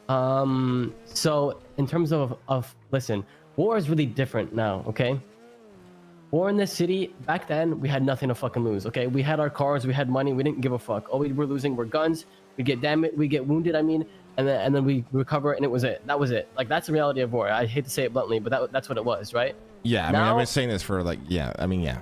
So in terms of listen, war is really different now. Okay. War in this city, back then, we had nothing to fucking lose, okay? We had our cars, we had money, we didn't give a fuck. All we were losing were guns, we get damaged, we get wounded, I mean, and then we recover, and it was it. That was it. Like, that's the reality of war. I hate to say it bluntly, but that's what it was, right? Yeah, I mean, I've been saying this for, like, yeah, I mean, yeah.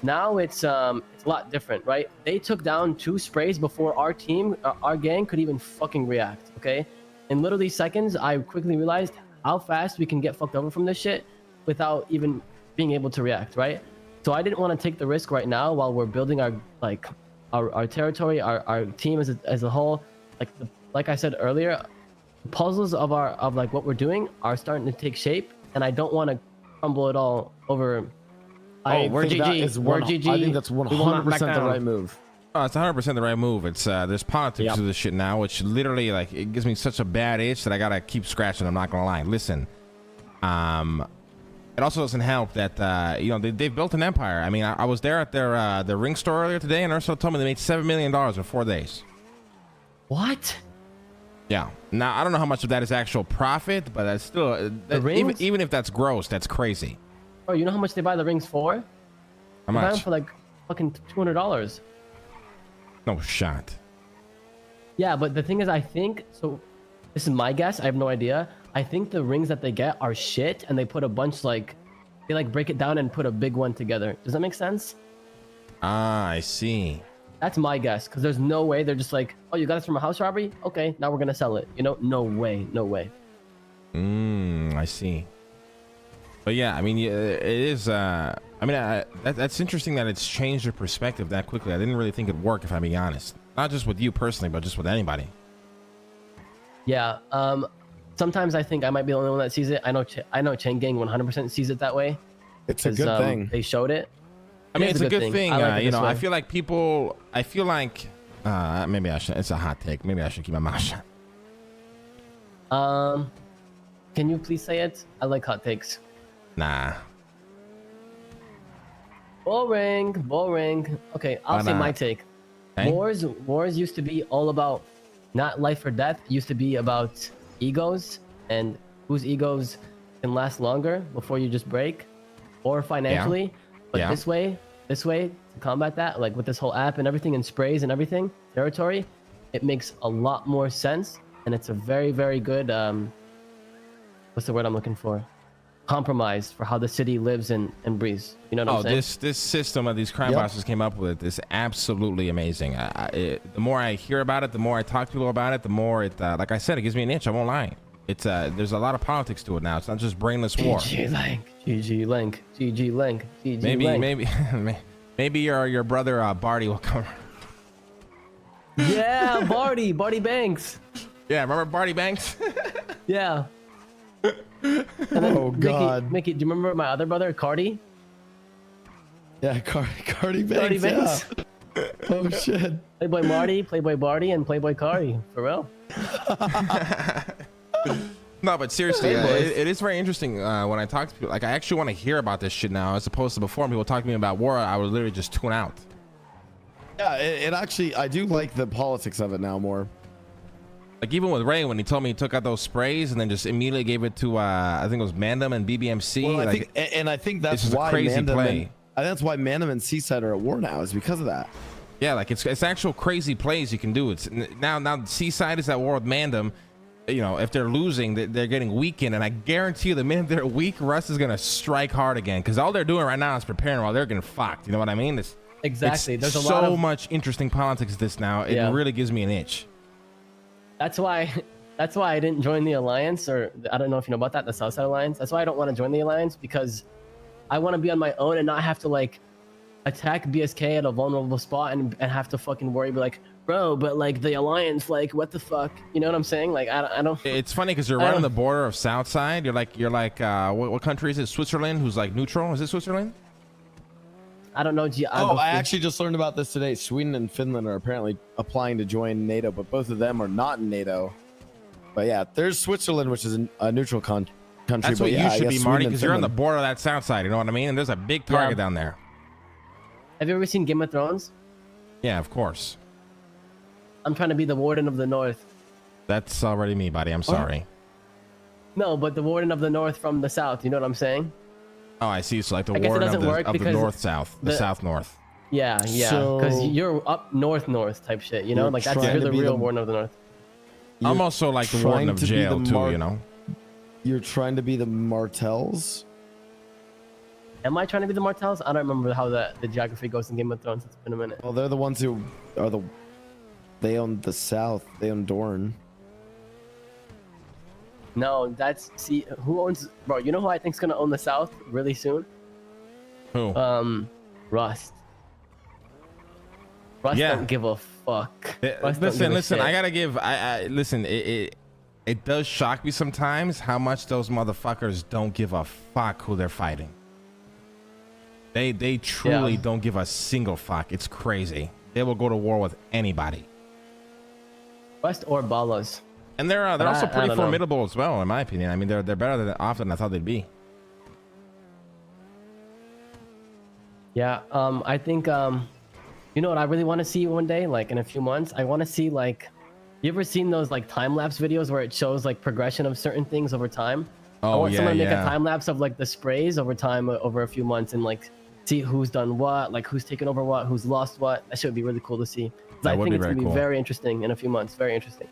Now it's a lot different, right? They took down 2 sprays before our team, our gang could even fucking react, okay? In literally seconds, I quickly realized how fast we can get fucked over from this shit without even being able to react, right? So I didn't want to take the risk right now while we're building our our territory, our team as a whole. Like I said earlier, the puzzles of like what we're doing are starting to take shape, and I don't want to crumble it all over. We're GG. We're GG. I think that's 100% the right move. Oh, it's 100% the right move. It's there's politics to this shit now, which literally, like, it gives me such a bad itch that I gotta keep scratching. I'm not gonna lie. Listen, it also doesn't help that you know, they've built an empire. I mean, I was there at their ring store earlier today, and Ursula told me they made $7 million in 4 days. What? Yeah. Now I don't know how much of that is actual profit, but that's still even if that's gross, that's crazy. Oh, you know how much they buy the rings for? How much? They buy them for like fucking $200. No shot. Yeah, but the thing is, I think so. This is my guess. I have no idea. I think the rings that they get are shit, and they put a bunch they like break it down and put a big one together. Does that make sense? Ah, I see. That's my guess, because there's no way they're just like, oh, you got this from a house robbery? Okay, now we're gonna sell it. You know, no way, no way. I see. But yeah, I mean, it is. I mean, that's interesting that it's changed your perspective that quickly. I didn't really think it'd work, if I'm being honest. Not just with you personally, but just with anybody. Yeah. Sometimes I think I might be the only one that sees it. I know Chain Gang 100% sees it that way. It's a good thing. They showed it. I mean, it's a good thing. You know, way. I feel like people. I feel like maybe I should. It's a hot take. Maybe I should keep my mouth shut. Can you please say it? I like hot takes. Nah. Boring. Okay, I'll say my take. Okay. Wars used to be all about not life or death. It used to be about egos and whose egos can last longer before you just break, or financially. But this way to combat that, like with this whole app and everything and sprays and everything, territory, it makes a lot more sense, and it's a very, very good what's the word I'm looking for? Compromise for how the city lives and breathes. You know what I'm saying? This system that these crime bosses came up with is absolutely amazing. The more I hear about it, the more I talk to people about it, the more it, like I said, it gives me an itch. I won't lie. It's there's a lot of politics to it now. It's not just brainless war. GG Link. Maybe your brother Barty will come. Yeah, Barty Banks. Yeah, remember Barty Banks? Yeah. Oh God, Mickey, do you remember my other brother, Cardi? Yeah, Cardi Banks. Yeah. Oh shit. Playboy Marty, Playboy Barty, and Playboy Cardi. For real. No, but seriously, it is very interesting when I talk to people. Like, I actually want to hear about this shit now, as opposed to before when people talk to me about war, I would literally just tune out. Yeah, it actually, I do like the politics of it now more. Like, even with Ray, when he told me he took out those sprays and then just immediately gave it to I think it was Mandem and BBMC. Well, I think that's why Mandem that's why Mandem and Seaside are at war now, is because of that. Yeah, like it's actual crazy plays you can do. It's now Seaside is at war with Mandem. You know, if they're losing, they're getting weakened, and I guarantee you, the minute they're weak, Russ is gonna strike hard again, because all they're doing right now is preparing while they're getting fucked. You know what I mean? Exactly. There's so much interesting politics to this now. It really gives me an itch. That's why I didn't join the alliance, or I don't know if you know about that, the Southside Alliance. That's why I don't want to join the alliance, because I want to be on my own and not have to like attack BSK at a vulnerable spot and have to fucking worry, be like, bro, but like the alliance, like what the fuck? You know what I'm saying? Like I don't. It's funny because you're right on the border of Southside. You're like what country is it? Switzerland, who's like neutral? Is it Switzerland? I don't know. I actually just learned about this today. Sweden and Finland are apparently applying to join NATO, but both of them are not in NATO. But yeah, there's Switzerland, which is a neutral country. That's what you should be, Marty, because you're on the border of that South side. You know what I mean? And there's a big target down there. Have you ever seen Game of Thrones? Yeah, of course. I'm trying to be the Warden of the North. That's already me, buddy. I'm sorry. No, but the Warden of the North from the South. You know what I'm saying? Oh, I see. So like the I guess it warden doesn't work of the because north-south, the south-north. Yeah, yeah. So- Because you're up north type shit. You know, You're like that's trying you're to the be real the- Warden of the North. I'm also like the trying warden of to be jail the too. You know. You're trying to be the Martells. Am I trying to be the Martells? I don't remember how the geography goes in Game of Thrones. It's been a minute. Well, they're the ones who are the. They own the South. They own Dorne. No, that's see who owns, bro. You know who I think's gonna own the South really soon? Who? Rust. Rust Yeah. don't give a fuck. Rust don't give a Listen. shit. I gotta give. I listen. It does shock me sometimes how much those motherfuckers don't give a fuck who they're fighting. They truly don't give a single fuck. It's crazy. They will go to war with anybody. Rust or Ballas. And they're also I pretty don't know. formidable as well, in my opinion. I mean, they're better than often I thought they'd be. Yeah. I think you know what I really want to see one day, like in a few months. I want to see like, you ever seen those like time lapse videos where it shows like progression of certain things over time? I Oh want yeah, someone to make yeah. a time lapse of like the sprays over time, over a few months, and like see who's done what, like who's taken over what, who's lost what. That should be really cool to see. 'Cause That I would think be it's very gonna be cool. very interesting in a few months. Very interesting.